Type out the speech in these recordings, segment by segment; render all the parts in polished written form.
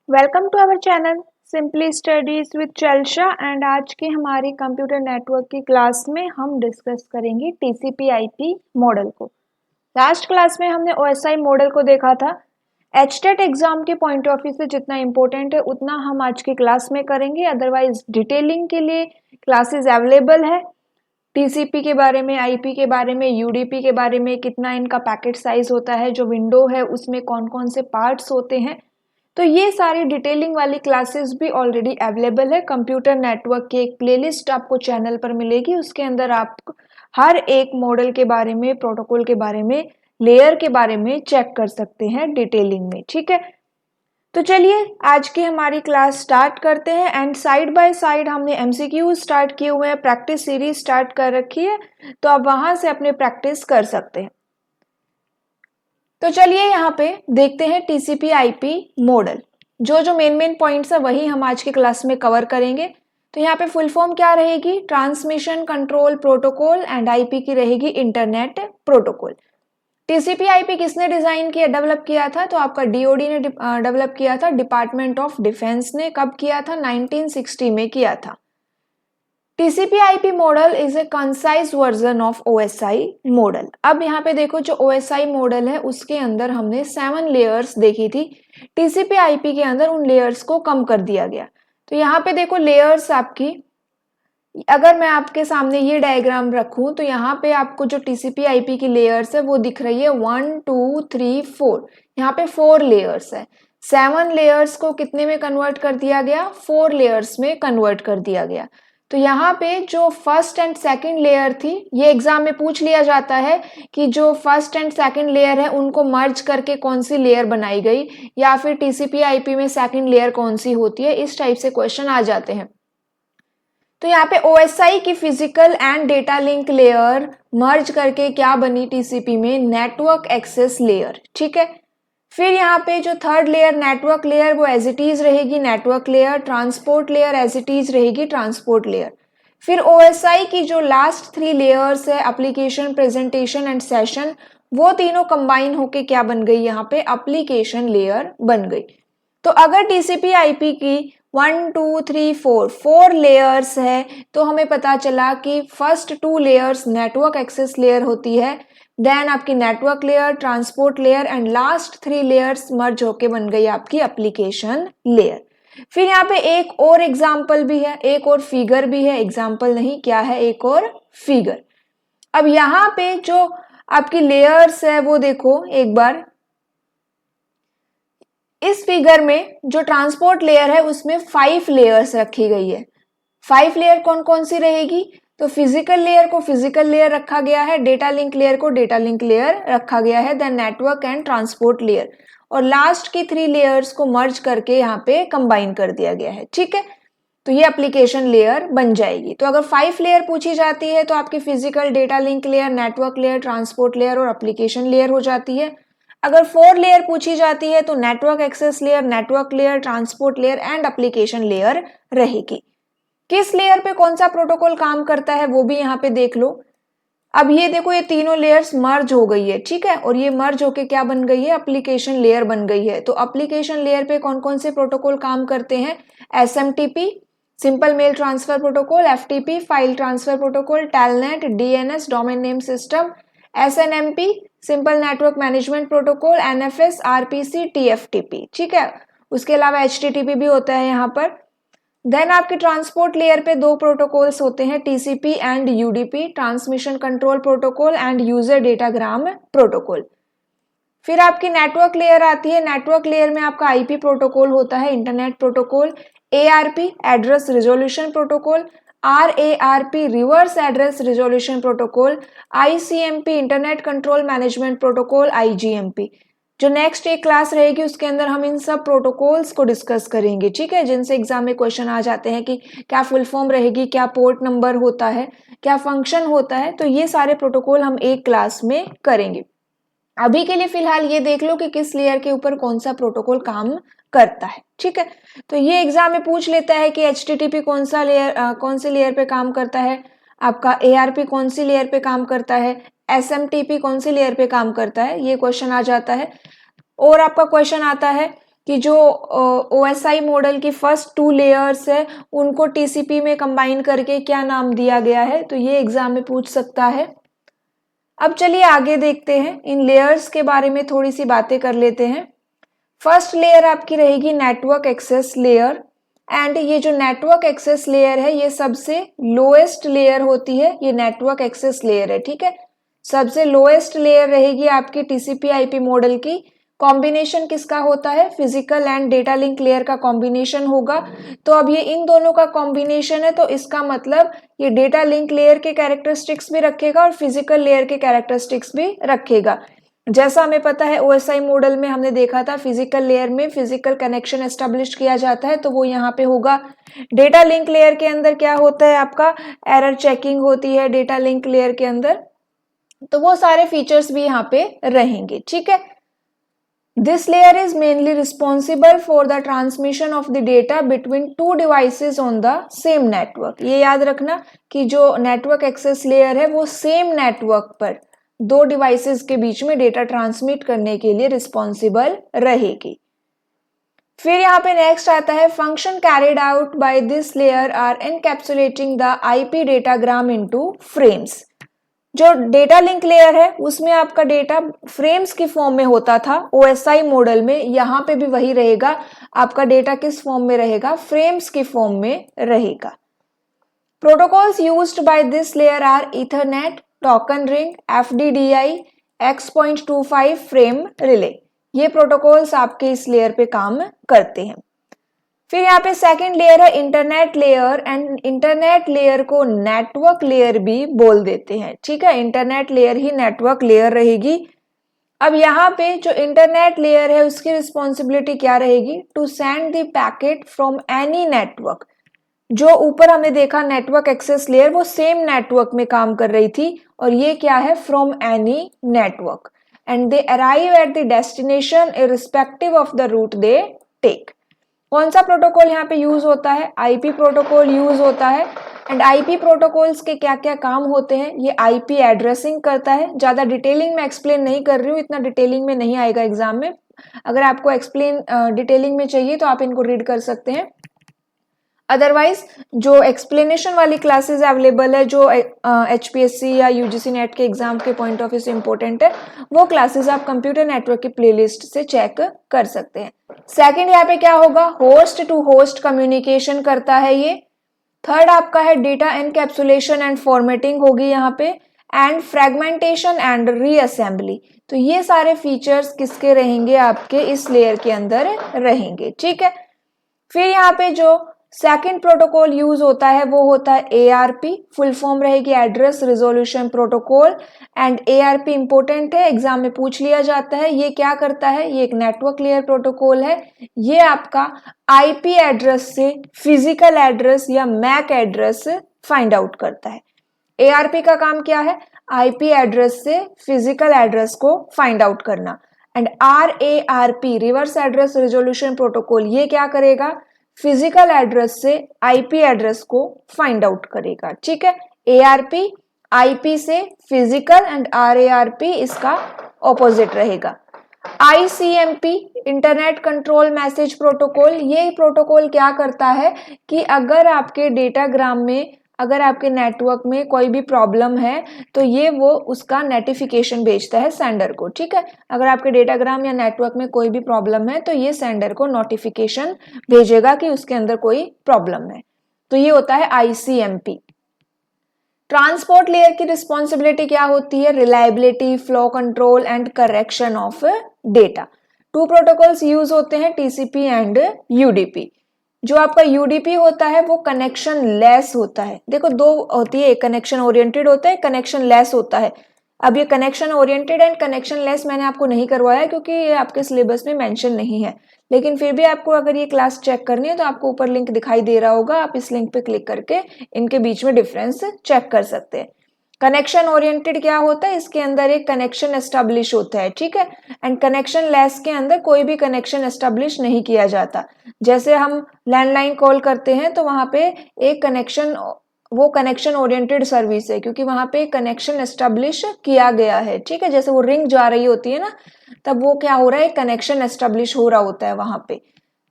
Welcome to our channel simply studies with चलशा and आज की हमारी कंप्यूटर नेटवर्क की क्लास में हम डिस्कस करेंगे टीसीपी/आईपी मॉडल को। लास्ट क्लास में हमने ओएसआई मॉडल को देखा था। एचटेट एग्जाम के पॉइंट ऑफ व्यू से जितना इम्पोर्टेंट है उतना हम आज की क्लास में करेंगे, अदरवाइज डिटेलिंग के लिए क्लासेस अवेलेबल है। टीसीपी के बारे में, आईपी के बारे में, यूडीपी के बारे में, कितना इनका पैकेट साइज होता है, जो विंडो है उसमें कौन कौन से पार्ट्स होते हैं, तो ये सारी डिटेलिंग वाली क्लासेस भी ऑलरेडी अवेलेबल है। कंप्यूटर नेटवर्क की एक प्लेलिस्ट आपको चैनल पर मिलेगी, उसके अंदर आप हर एक मॉडल के बारे में, प्रोटोकॉल के बारे में, लेयर के बारे में चेक कर सकते हैं डिटेलिंग में। ठीक है, तो चलिए आज की हमारी क्लास स्टार्ट करते हैं। एंड साइड बाय साइड हमने एमसीक्यू स्टार्ट किए हुए हैं, प्रैक्टिस सीरीज स्टार्ट कर रखी है, तो आप वहां से अपने प्रैक्टिस कर सकते हैं। तो चलिए यहाँ पे देखते हैं टीसीपी आईपी मॉडल। जो मेन पॉइंट्स है वही हम आज की क्लास में कवर करेंगे। तो यहाँ पे फुल फॉर्म क्या रहेगी? Transmission control protocol, and IP की रहेगी इंटरनेट प्रोटोकॉल। टीसीपी आईपी किसने डिजाइन किया, डेवलप किया था? तो आपका डीओडी ने डेवलप किया था, डिपार्टमेंट ऑफ डिफेंस ने। कब किया था? 1960 में किया था। TCP/IP model is a concise version of OSI model. अब यहाँ पे देखो, जो OSI मॉडल है उसके अंदर हमने 7 लेयर्स देखी थी। TCP/IP के अंदर उन लेयर्स को कम कर दिया गया। तो यहाँ पे देखो लेयर्स आपकी, अगर मैं आपके सामने ये डायग्राम रखूं तो यहाँ पे आपको जो TCP/IP की लेयर्स है वो दिख रही है 1 2 3 4। यहाँ पे 4 लेयर्स है। 7 लेयर्स को कितने में कन्वर्ट कर दिया गया? 4 लेयर्स में कन्वर्ट कर दिया गया। तो यहाँ पे जो फर्स्ट एंड सेकंड लेयर थी, ये एग्जाम में पूछ लिया जाता है कि जो फर्स्ट एंड सेकंड लेयर है उनको मर्ज करके कौन सी लेयर बनाई गई, या फिर TCP/IP में सेकंड लेयर कौन सी होती है, इस टाइप से क्वेश्चन आ जाते हैं। तो यहाँ पे OSI की physical and data link layer merge करके क्या बनी टीसीपी में? Network access layer. ठीक है, फिर यहाँ पे जो थर्ड लेयर नेटवर्क लेयर वो एज इट इज रहेगी network layer. Transport layer as it is रहेगी ट्रांसपोर्ट लेयर। फिर OSI की जो लास्ट 3 लेयर्स है, एप्लीकेशन, प्रेजेंटेशन एंड सेशन, वो तीनों कंबाइन होके क्या बन गई? यहाँ पे एप्लीकेशन लेयर बन गई। तो अगर TCP/IP की 1 2 3 4 लेयर्स है, तो हमें पता चला कि first 2 layers network access layer होती है, देन आपकी network layer, transport layer and last 3 layers merge होके बन गई आपकी एप्लीकेशन लेयर। फिर यहाँ पे एक और एग्जाम्पल भी है, एक और फिगर भी है, एग्जाम्पल नहीं, क्या है? एक और फिगर। अब यहाँ पे जो आपकी लेयर्स है वो देखो एक बार, इस फिगर में जो ट्रांसपोर्ट लेयर है उसमें 5 लेयर्स रखी गई है। 5 लेयर कौन कौन सी रहेगी? तो फिजिकल लेयर को फिजिकल लेयर रखा गया है, डेटा लिंक लेयर को डेटा लिंक लेयर रखा गया है, then network and transport layer, और लास्ट की 3 लेयर्स को मर्ज करके यहाँ पे कंबाइन कर दिया गया है। ठीक है, तो ये एप्लीकेशन लेयर बन जाएगी। तो अगर 5 लेयर पूछी जाती है तो आपकी physical, data link layer, network layer, transport layer और एप्लीकेशन लेयर हो जाती है। अगर 4 लेयर पूछी जाती है तो network access layer, network layer, transport layer and application layer रहेगी। किस लेयर पे कौन सा प्रोटोकॉल काम करता है वो भी यहाँ पे देख लो। अब ये देखो, ये तीनों लेयर्स मर्ज हो गई है। ठीक है, और ये मर्ज होके क्या बन गई है? एप्लीकेशन लेयर बन गई है। तो एप्लीकेशन लेयर पे कौन कौन से प्रोटोकॉल काम करते हैं? SMTP simple mail transfer protocol, FTP file transfer protocol, telnet DNS domain name system, SNMP simple network management protocol, NFS RPC TFTP। ठीक है, उसके अलावा HTTP भी होता है यहाँ पर। देन आपके ट्रांसपोर्ट लेयर पे 2 प्रोटोकॉल्स होते हैं, TCP and UDP, transmission control protocol and user datagram protocol. फिर आपकी नेटवर्क लेयर आती है। नेटवर्क लेयर में आपका IP प्रोटोकॉल होता है, internet protocol, ARP address resolution protocol, RARP reverse address resolution protocol, ICMP internet control management protocol, IGMP। जो next एक क्लास रहेगी उसके अंदर हम इन सब प्रोटोकॉल्स को डिस्कस करेंगे। ठीक है, जिनसे एग्जाम में क्वेश्चन आ जाते हैं कि क्या फुल फॉर्म रहेगी, क्या पोर्ट नंबर होता है, क्या फंक्शन होता है, तो ये सारे प्रोटोकॉल हम एक क्लास में करेंगे। अभी के लिए फिलहाल ये देख लो कि किस लेयर के ऊपर कौन सा प्रोटोकॉल काम करता है। ठीक है, तो ये एग्जाम में पूछ लेता है कि HTTP कौन सा लेयर, कौन सी लेयर पे काम करता है, आपका ARP कौन सी लेयर पे काम करता है, SMTP कौन सी लेयर पे काम करता है, ये क्वेश्चन आ जाता है। और आपका क्वेश्चन आता है कि जो OSI मॉडल की फर्स्ट 2 लेयर्स है उनको TCP में कंबाइन करके क्या नाम दिया गया है, तो ये एग्जाम में पूछ सकता है। अब चलिए आगे देखते हैं, इन लेयर्स के बारे में थोड़ी सी बातें कर लेते हैं। फर्स्ट लेयर आपकी रहेगी नेटवर्क एक्सेस लेयर, एंड ये जो नेटवर्क एक्सेस लेयर है ये सबसे लोएस्ट लेयर होती है, ये नेटवर्क एक्सेस लेयर है, ठीक है। सबसे लोएस्ट लेयर रहेगी आपकी TCP/IP मॉडल की। कॉम्बिनेशन किसका होता है, physical and data link layer का कॉम्बिनेशन होगा। तो अब ये इन दोनों का कॉम्बिनेशन है, तो इसका मतलब ये डेटा लिंक लेयर के कैरेक्टरिस्टिक्स भी रखेगा और फिजिकल लेयर के कैरेक्टरिस्टिक्स भी रखेगा। जैसा हमें पता है OSI मॉडल में हमने देखा था फिजिकल लेयर में फिजिकल कनेक्शन एस्टेब्लिश किया जाता है, तो वो यहाँ पे होगा। डेटा लिंक लेयर के अंदर क्या होता है, आपका एरर चेकिंग होती है डेटा लिंक लेयर के अंदर, तो वो सारे फीचर्स भी यहाँ पे रहेंगे, ठीक है। This layer is mainly responsible for the transmission of the data between two devices on the same network। ये याद रखना कि जो नेटवर्क एक्सेस लेयर है वो सेम नेटवर्क पर दो डिवाइसेस के बीच में डेटा ट्रांसमिट करने के लिए रिस्पॉन्सिबल रहेगी। फिर यहाँ पे नेक्स्ट आता है function carried out by this layer are encapsulating the IP datagram into frames. जो डेटा लिंक लेयर है उसमें आपका डेटा फ्रेम्स की फॉर्म में होता था OSI मॉडल में, यहाँ पे भी वही रहेगा। आपका डेटा किस फॉर्म में रहेगा, फ्रेम्स की फॉर्म में रहेगा। Protocols used by this layer are ethernet, token ring, FDDI, X.25 frame relay. ये प्रोटोकॉल्स आपके इस लेयर पे काम करते हैं। फिर यहाँ पे सेकंड लेयर है internet layer, and internet layer को नेटवर्क लेयर भी बोल देते हैं, ठीक है। इंटरनेट लेयर ही नेटवर्क लेयर रहेगी। अब यहाँ पे जो इंटरनेट लेयर है उसकी रिस्पॉन्सिबिलिटी क्या रहेगी, to send the packet from any network. जो ऊपर हमने देखा नेटवर्क एक्सेस लेयर वो सेम नेटवर्क में काम कर रही थी, और ये क्या है, from any network, and they arrive at the destination irrespective of the route they take. कौन सा प्रोटोकॉल यहाँ पे यूज होता है, IP प्रोटोकॉल यूज होता है। एंड IP प्रोटोकॉल्स के क्या क्या काम होते हैं, ये IP एड्रेसिंग करता है। ज्यादा डिटेलिंग में एक्सप्लेन नहीं कर रही हूँ, इतना डिटेलिंग में नहीं आएगा एग्जाम में। अगर आपको एक्सप्लेन डिटेलिंग में चाहिए तो आप इनको रीड कर सकते हैं। अदरवाइज जो एक्सप्लेनेशन वाली क्लासेस अवेलेबल है जो HPSC या UGC नेट के एग्जाम के पॉइंट ऑफ व्यू से इंपॉर्टेंट है, वो क्लासेस आप कंप्यूटर नेटवर्क की प्लेलिस्ट से चेक कर सकते हैं। सेकंड यहाँ पे क्या होगा, होस्ट टू होस्ट कम्युनिकेशन करता है ये। थर्ड आपका है डेटा एनकैप्सुलेशन एंड फॉर्मेटिंग होगी यहाँ पे, एंड फ्रेगमेंटेशन एंड रीअसेंबली। तो ये सारे फीचर्स किसके रहेंगे, आपके इस लेयर के अंदर रहेंगे, ठीक है। फिर यहाँ पे जो सेकंड प्रोटोकॉल यूज होता है वो होता है ARP, फुल फॉर्म रहेगी address resolution protocol. And ARP important है, एग्जाम में पूछ लिया जाता है। ये क्या करता है, ये एक नेटवर्क लेयर प्रोटोकॉल है। ये आपका IP एड्रेस से फिजिकल एड्रेस या MAC एड्रेस फाइंड आउट करता है। ARP का काम क्या है, IP एड्रेस से फिजिकल एड्रेस को फाइंड आउट करना। And RARP reverse address resolution protocol, ये क्या करेगा, फिजिकल एड्रेस से IP एड्रेस को फाइंड आउट करेगा, ठीक है। ARP IP से फिजिकल एंड RARP इसका ऑपोजिट रहेगा। ICMP internet control message protocol, ये प्रोटोकॉल क्या करता है कि अगर आपके डेटाग्राम में, अगर आपके नेटवर्क में कोई भी प्रॉब्लम है तो ये वो उसका नोटिफिकेशन भेजता है सेंडर को, ठीक है। अगर आपके डेटाग्राम या नेटवर्क में कोई भी प्रॉब्लम है तो ये सेंडर को नोटिफिकेशन भेजेगा कि उसके अंदर कोई प्रॉब्लम है, तो ये होता है ICMP। ट्रांसपोर्ट लेयर की रिस्पॉन्सिबिलिटी क्या होती है, reliability, flow control and correction of data. Two protocols use होते हैं, TCP एंड UDP। जो आपका UDP होता है वो कनेक्शन लेस होता है। देखो दो होती है, एक कनेक्शन ओरिएंटेड होता है, कनेक्शन लेस होता है। अब ये connection oriented and connection less मैंने आपको नहीं करवाया क्योंकि ये आपके सिलेबस में मेंशन नहीं है, लेकिन फिर भी आपको अगर ये क्लास चेक करनी है तो आपको ऊपर लिंक दिखाई दे रहा होगा, आप इस लिंक पे क्लिक करके इनके बीच में डिफरेंस चेक कर सकते हैं। कनेक्शन ओरिएंटेड क्या होता है, इसके अंदर एक कनेक्शन एस्टेब्लिश होता है, ठीक है। एंड कनेक्शन लेस के अंदर कोई भी कनेक्शन एस्टेब्लिश नहीं किया जाता। जैसे हम लैंडलाइन कॉल करते हैं तो वहां पे एक कनेक्शन वो कनेक्शन ओरिएंटेड सर्विस है, क्योंकि वहां पे कनेक्शन एस्टेब्लिश किया गया है। ठीक है, जैसे वो रिंग जा रही होती है ना, तब वो क्या हो रहा है, कनेक्शन एस्टेब्लिश हो रहा होता है वहां पे।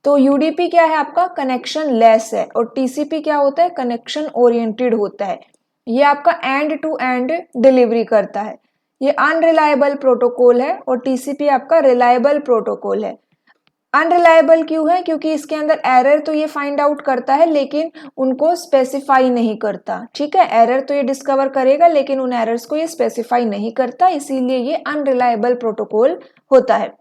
तो यूडीपी क्या है आपका, कनेक्शन लेस है, और टीसीपी क्या होता है, कनेक्शन ओरिएंटेड होता है। ये आपका एंड टू एंड डिलीवरी करता है। ये अनरिलायबल प्रोटोकॉल है और टीसीपी आपका रिलायबल प्रोटोकॉल है। अनरिलायबल क्यों है, क्योंकि इसके अंदर एरर तो ये फाइंड आउट करता है लेकिन उनको स्पेसिफाई नहीं करता। ठीक है, एरर तो ये डिस्कवर करेगा लेकिन उन एरर्स को ये स्पेसिफाई नहीं करता, इसीलिए ये अनरिलायबल प्रोटोकॉल होता है।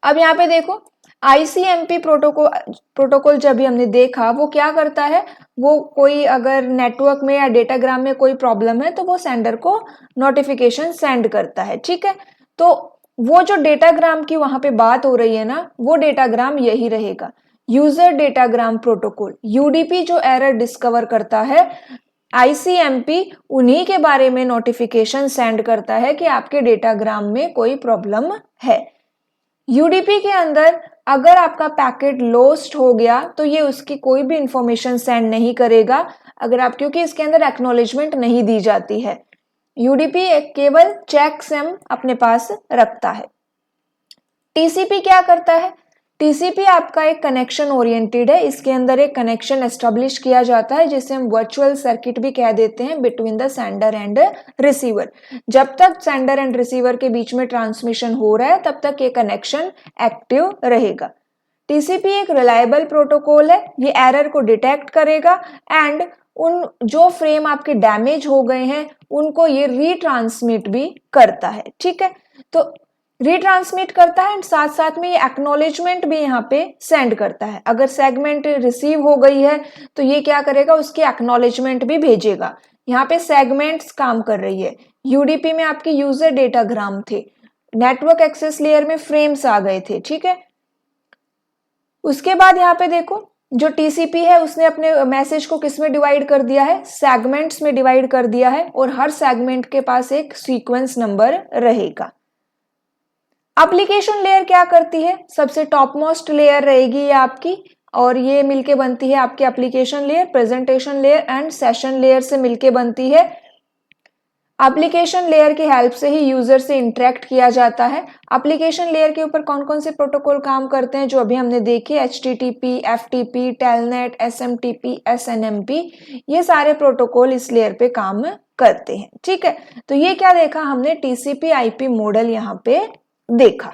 अब यहाँ पे देखो, आईसीएमपी प्रोटोकॉल जब भी हमने देखा, वो क्या करता है, वो कोई अगर नेटवर्क में या डेटाग्राम में कोई प्रॉब्लम है तो वो सेंडर को नोटिफिकेशन सेंड करता है। ठीक है, तो वो जो डेटाग्राम की वहां पे बात हो रही है ना, वो डेटाग्राम यही रहेगा, यूजर डेटाग्राम प्रोटोकॉल। यूडीपी जो एरर डिस्कवर करता है, आईसीएमपी उन्हीं के बारे में नोटिफिकेशन सेंड करता है कि आपके डेटाग्राम में कोई प्रॉब्लम है। यूडीपी के अंदर अगर आपका पैकेट लॉस्ट हो गया तो ये उसकी कोई भी इंफॉर्मेशन सेंड नहीं करेगा, अगर आप, क्योंकि इसके अंदर एक्नॉलेजमेंट नहीं दी जाती है। यूडीपी केवल चेकसम अपने पास रखता है। टीसीपी क्या करता है, टीसीपी आपका एक कनेक्शन ओरिएंटेड है, इसके अंदर एक कनेक्शन एस्टेब्लिश किया जाता है जिसे हम वर्चुअल सर्किट भी कह देते हैं between the sender and receiver. जब तक सेंडर एंड रिसीवर के बीच में ट्रांसमिशन हो रहा है तब तक ये कनेक्शन एक्टिव रहेगा। टीसीपी एक रिलायबल प्रोटोकॉल है, ये एरर को डिटेक्ट करेगा एंड उन जो फ्रेम आपके डैमेज हो गए हैं उनको ये रीट्रांसमिट भी करता है। ठीक है, तो रीट्रांसमिट करता है एंड साथ साथ में ये एक्नॉलेजमेंट भी यहाँ पे सेंड करता है। अगर सेगमेंट रिसीव हो गई है तो ये क्या करेगा, उसकी एक्नॉलेजमेंट भी भेजेगा। यहाँ पे सेगमेंट्स काम कर रही है। यूडीपी में आपके यूजर डेटाग्राम थे, नेटवर्क एक्सेस लेयर में फ्रेम्स आ गए थे। ठीक है, उसके बाद यहाँ पे देखो, जो टीसीपी है उसने अपने मैसेज को किस में डिवाइड कर दिया है, सेगमेंट्स में डिवाइड कर दिया है, और हर सेगमेंट के पास एक सीक्वेंस नंबर रहेगा। एप्लीकेशन लेयर क्या करती है, सबसे टॉप मोस्ट लेयर रहेगी ये आपकी, और ये मिलके बनती है आपकी application layer, presentation layer and session layer से मिलके बनती है। एप्लीकेशन लेयर की हेल्प से ही यूजर से इंटरेक्ट किया जाता है। एप्लीकेशन लेयर के ऊपर कौन कौन से प्रोटोकॉल काम करते हैं, जो अभी हमने देखे, HTTP, FTP, telnet, SMTP, SNMP, ये सारे प्रोटोकॉल इस लेयर पे काम करते हैं। ठीक है, तो ये क्या देखा हमने, TCP/IP मॉडल यहाँ पे देखा।